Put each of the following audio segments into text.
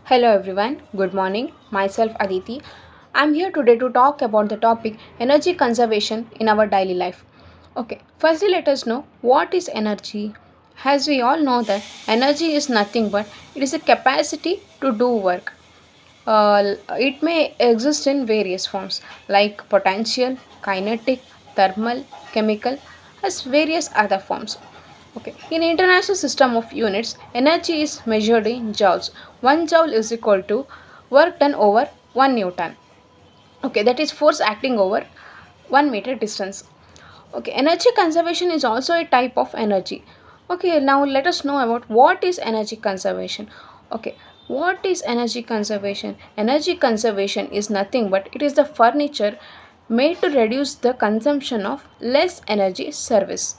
Hello everyone, good morning. Myself Aditi. I'm here today to talk about the topic energy conservation in our daily life. Okay, firstly let us know what is energy. As we all know that energy is nothing but it is a capacity to do work. It may exist in various forms like potential, kinetic, thermal, chemical, as various other forms. Okay. In international system of units, energy is measured in joules. 1 joule is equal to work done over 1 newton. Okay, that is force acting over 1 meter distance. Okay, energy conservation is also a type of energy. Okay, now let us know about what is energy conservation. Okay, what is energy conservation? Energy conservation is nothing but it is the furniture made to reduce the consumption of less energy service.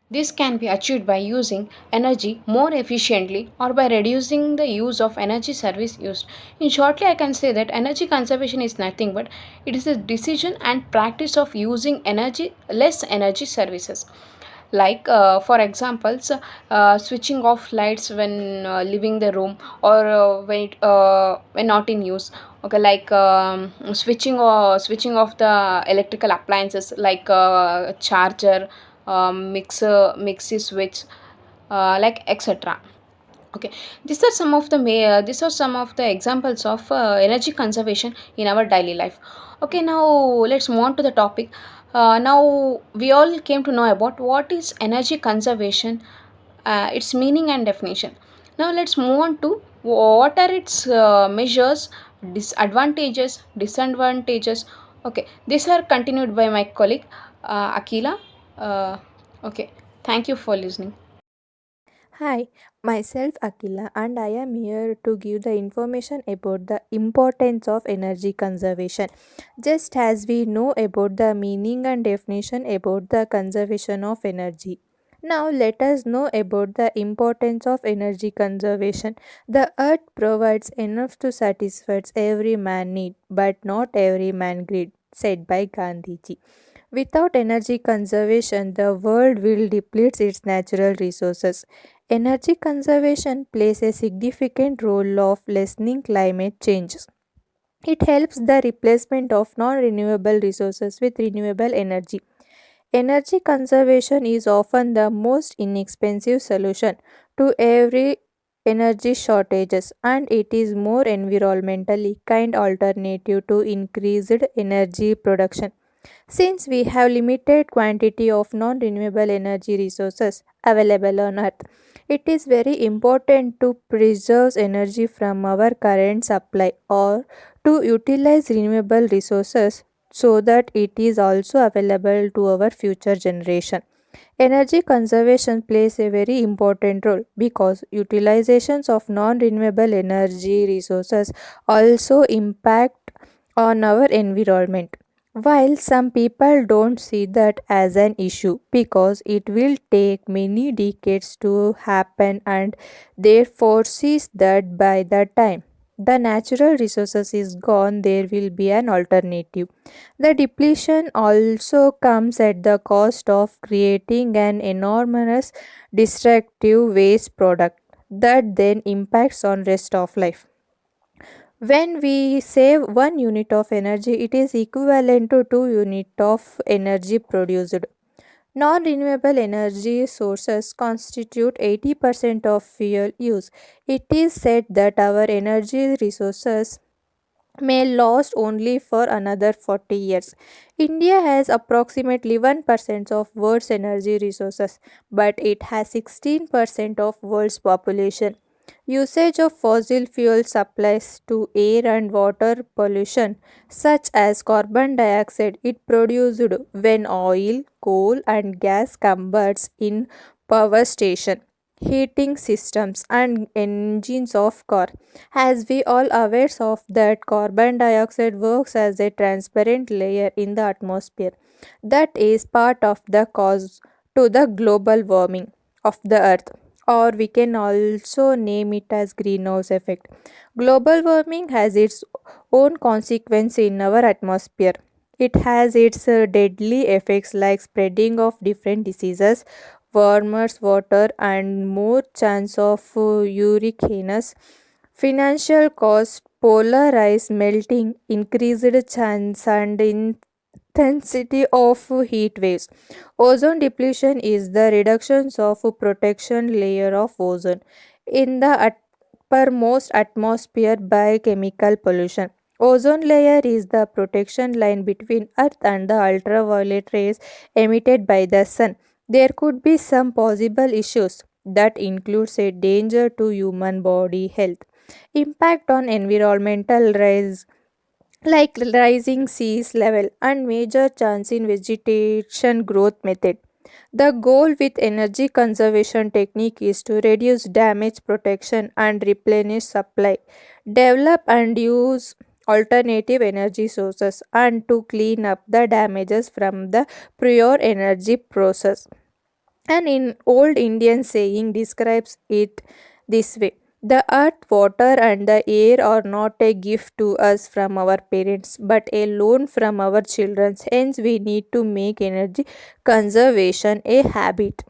This can be achieved by using energy more efficiently or by reducing the use of energy service used. In shortly, I can say that energy conservation is nothing but it is a decision and practice of using energy less energy services. Like for examples, switching off lights when leaving the room or when not in use. Okay, like switching off the electrical appliances like charger, mixer switch, like etc. Okay, these are some of the examples of energy conservation in our daily life. Okay, now let's move on to the topic. Now we all came to know about what is energy conservation, its meaning and definition. Now let's move on to what are its measures, disadvantages, disadvantages. Okay, these are continued by my colleague Akila. Uh, okay, thank you for listening. Hi, myself Akila, and I am here to give the information about the importance of energy conservation. Just as we know about the meaning and definition about the conservation of energy. Now, let us know about the importance of energy conservation. The earth provides enough to satisfy every man need, but not every man greed, said by Gandhiji. Without energy conservation, the world will deplete its natural resources. Energy conservation plays a significant role of lessening climate change. It helps the replacement of non-renewable resources with renewable energy. Energy conservation is often the most inexpensive solution to every energy shortages, and it is more environmentally kind alternative to increased energy production. Since we have limited quantity of non-renewable energy resources available on earth, it is very important to preserve energy from our current supply or to utilize renewable resources so that it is also available to our future generation. Energy conservation plays a very important role because utilizations of non-renewable energy resources also impact on our environment. While some people don't see that as an issue because it will take many decades to happen and therefore sees that by the time the natural resources is gone there will be an alternative. The depletion also comes at the cost of creating an enormous destructive waste product that then impacts on rest of life. When we save 1 unit of energy, it is equivalent to 2 unit of energy produced. Non-renewable energy sources constitute 80% of fuel use. It is said that our energy resources may last only for another 40 years. India has approximately 1% of world's energy resources, but it has 16% of world's population. Usage of fossil fuel supplies to air and water pollution, such as carbon dioxide, it produced when oil, coal, and gas combust in power station, heating systems, and engines of car. As we all aware of that, carbon dioxide works as a transparent layer in the atmosphere. That is part of the cause to the global warming of the earth, or we can also name it as greenhouse effect. Global warming has its own consequence in our atmosphere. It has its deadly effects like spreading of different diseases, warmer water, and more chance of uric Financial costs, polar ice melting, increased chance and intensity of heat waves. Ozone depletion is the reduction of protection layer of ozone in the uppermost atmosphere by chemical pollution. Ozone layer is the protection line between Earth and the ultraviolet rays emitted by the sun. There could be some possible issues that includes a danger to human body health, impact on environmental rise like rising seas level and major chance in vegetation growth method. The goal with energy conservation technique is to reduce damage protection and replenish supply, develop and use alternative energy sources and to clean up the damages from the prior energy process. And in old Indian saying describes it this way: the earth, water, and the air are not a gift to us from our parents, but a loan from our children. Hence, we need to make energy conservation a habit.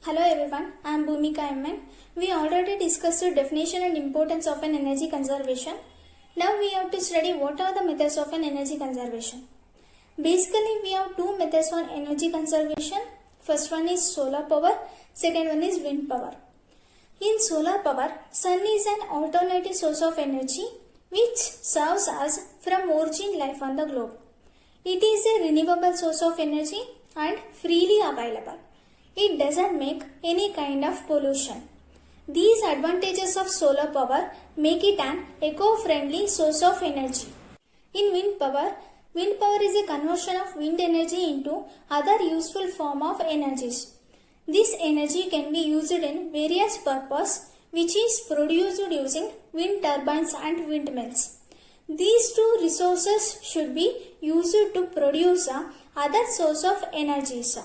Hello everyone, I am Bhumika MN. We already discussed the definition and importance of an energy conservation. Now we have to study what are the methods of an energy conservation. Basically, we have two methods for energy conservation. First one is solar power, second one is wind power. In solar power, sun is an alternative source of energy which serves us from origin life on the globe. It is a renewable source of energy and freely available. It doesn't make any kind of pollution. These advantages of solar power make it an eco-friendly source of energy. In wind power is a conversion of wind energy into other useful form of energies. This energy can be used in various purposes which is produced using wind turbines and windmills. These two resources should be used to produce other source of energies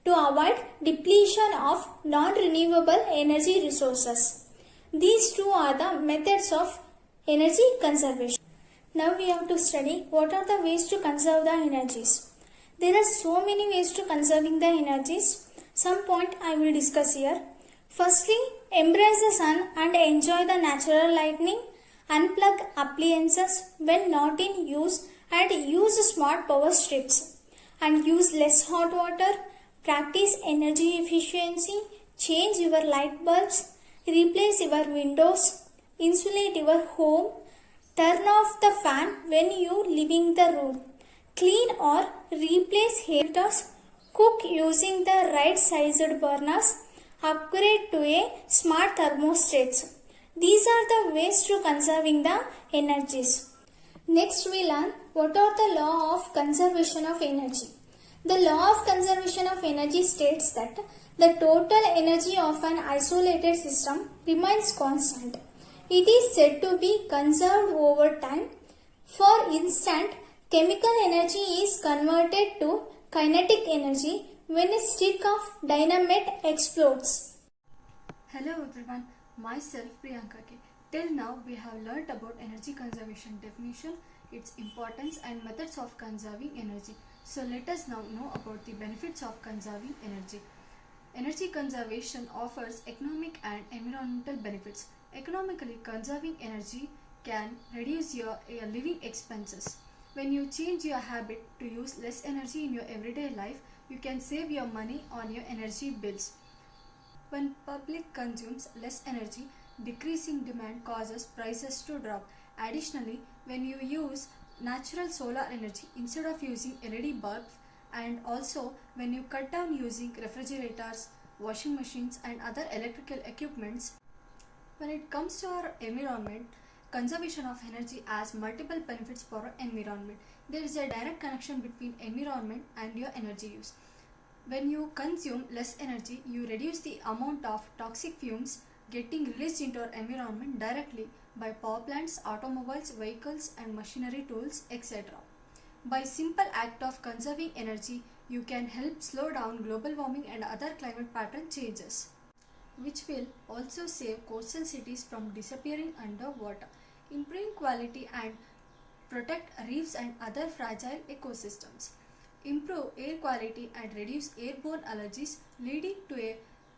to avoid depletion of non-renewable energy resources. These two are the methods of energy conservation. Now we have to study what are the ways to conserve the energies. There are so many ways to conserving the energies. Some point I will discuss here. Firstly, embrace the sun and enjoy the natural lighting. Unplug appliances when not in use and use smart power strips. And use less hot water. Practice energy efficiency. Change your light bulbs. Replace your windows. Insulate your home. Turn off the fan when you leaving the room. Clean or replace heaters. Cook using the right sized burners. Upgrade to a smart thermostat. These are the ways to conserving the energies. Next we learn what are the law of conservation of energy. The law of conservation of energy states that the total energy of an isolated system remains constant. It is said to be conserved over time. For instance, chemical energy is converted to kinetic energy when a stick of dynamite explodes. Hello everyone, myself Priyanka K. Till now we have learnt about energy conservation definition, its importance and methods of conserving energy. So let us now know about the benefits of conserving energy. Energy conservation offers economic and environmental benefits. Economically, conserving energy can reduce your living expenses. When you change your habit to use less energy in your everyday life, you can save your money on your energy bills. When public consumes less energy, decreasing demand causes prices to drop. Additionally, when you use natural solar energy instead of using LED bulbs, and also when you cut down using refrigerators, washing machines and other electrical equipments. When it comes to our environment, conservation of energy has multiple benefits for our environment. There is a direct connection between environment and your energy use. When you consume less energy, you reduce the amount of toxic fumes getting released into our environment directly by power plants, automobiles, vehicles and machinery tools, etc. By simple act of conserving energy, you can help slow down global warming and other climate pattern changes, which will also save coastal cities from disappearing underwater, improving quality and protect reefs and other fragile ecosystems, improve air quality and reduce airborne allergies, leading to a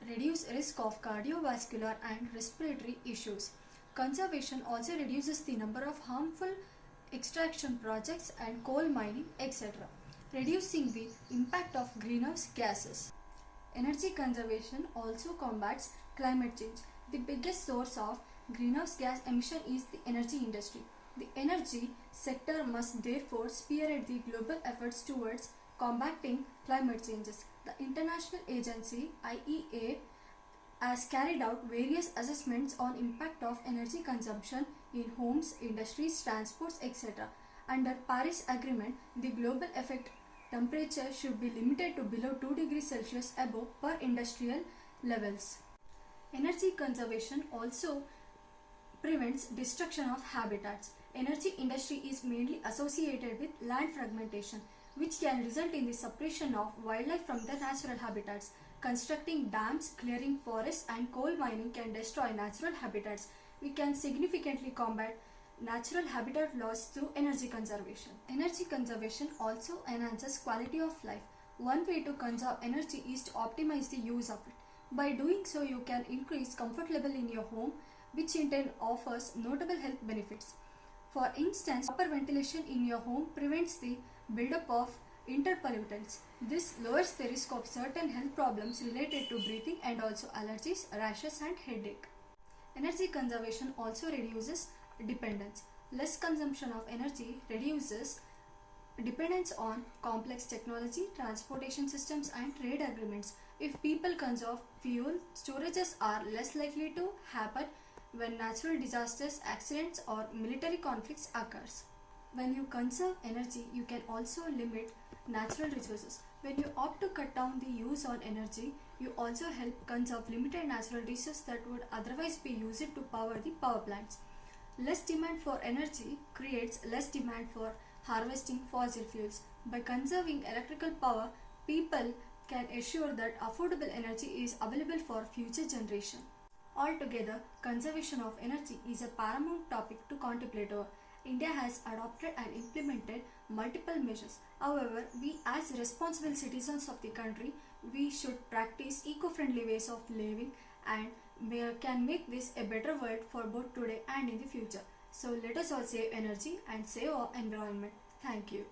reduced risk of cardiovascular and respiratory issues. Conservation also reduces the number of harmful extraction projects and coal mining, etc., reducing the impact of greenhouse gases. Energy conservation also combats climate change. The biggest source of greenhouse gas emission is the energy industry. The energy sector must therefore spearhead the global efforts towards combating climate changes. The international agency IEA has carried out various assessments on impact of energy consumption in homes, industries, transports, etc. Under Paris Agreement, the global effect temperature should be limited to below 2 degrees Celsius above per industrial levels. Energy conservation also prevents destruction of habitats. Energy industry is mainly associated with land fragmentation, which can result in the suppression of wildlife from their natural habitats. Constructing dams, clearing forests and coal mining can destroy natural habitats. We can significantly combat natural habitat loss through energy conservation. Energy conservation also enhances quality of life. One way to conserve energy is to optimize the use of it. By doing so, you can increase comfort level in your home, which in turn offers notable health benefits. For instance, proper ventilation in your home prevents the buildup of interpollutants. This lowers the risk of certain health problems related to breathing and also allergies, rashes and headache. Energy conservation also reduces dependence. Less consumption of energy reduces dependence on complex technology, transportation systems and trade agreements. If people conserve fuel, storages are less likely to happen when natural disasters, accidents or military conflicts occurs. When you conserve energy, you can also limit natural resources. When you opt to cut down the use on energy, you also help conserve limited natural resources that would otherwise be used to power the power plants. Less demand for energy creates less demand for harvesting fossil fuels. By conserving electrical power, people can assure that affordable energy is available for future generations. Altogether, conservation of energy is a paramount topic to contemplate over. India has adopted and implemented multiple measures. However, we as responsible citizens of the country, we should practice eco-friendly ways of living and can make this a better world for both today and in the future. So let us all save energy and save our environment. Thank you.